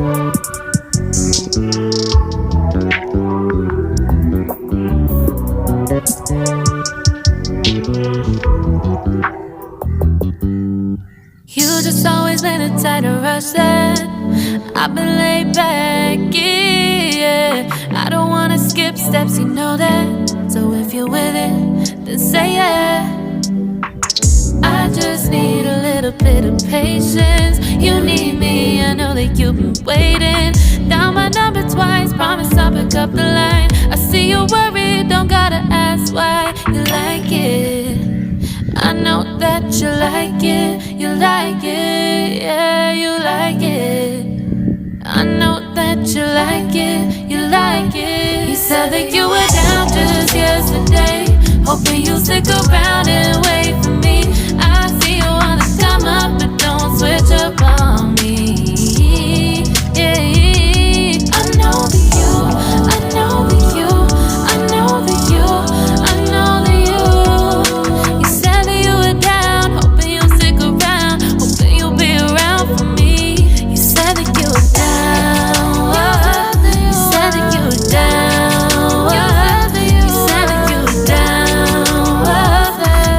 You just always been a tight to rush that. I've been laid back, yeah. I don't wanna skip steps, you know that. So if you're with it, then say yeah. I just need a little bit of patience. You need me, I know that you've been waiting. Down my number twice, promise I'll pick up the line. I see you worried, don't gotta ask why. You like it, I know that you like it. You like it, yeah, you like it. I know that you like it, you like it. You said that you were down just yesterday, hoping you'll stick around and wait for me. I see you wanna come up, but don't switch up on me. Yeah, I know that you, I know that you, I know that you, I know that you. You said that you were down, hoping you'll stick around, hoping you'll be around for me. You said that you were down, you said that you were down, you said that you were down,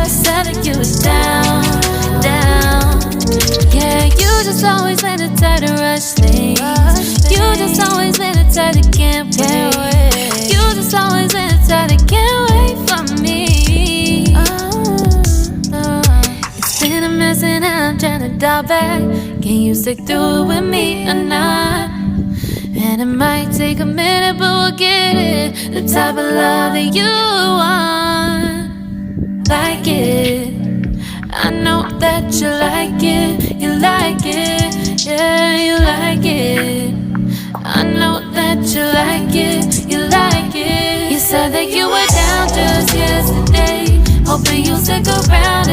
you said that you were down, down. Yeah, you just always been the type to rush things. You just always been the type that can't wait. You just always been the type that can't wait for me. It's been a mess and I'm trying to dial back. Can you stick through it with me or not? And it might take a minute, but we'll get it. The type of love that you want, like it. I know that you like it, you like it, yeah, you like it. I know that you like it, you like it. You said that you were down just yesterday, hoping you'll stick around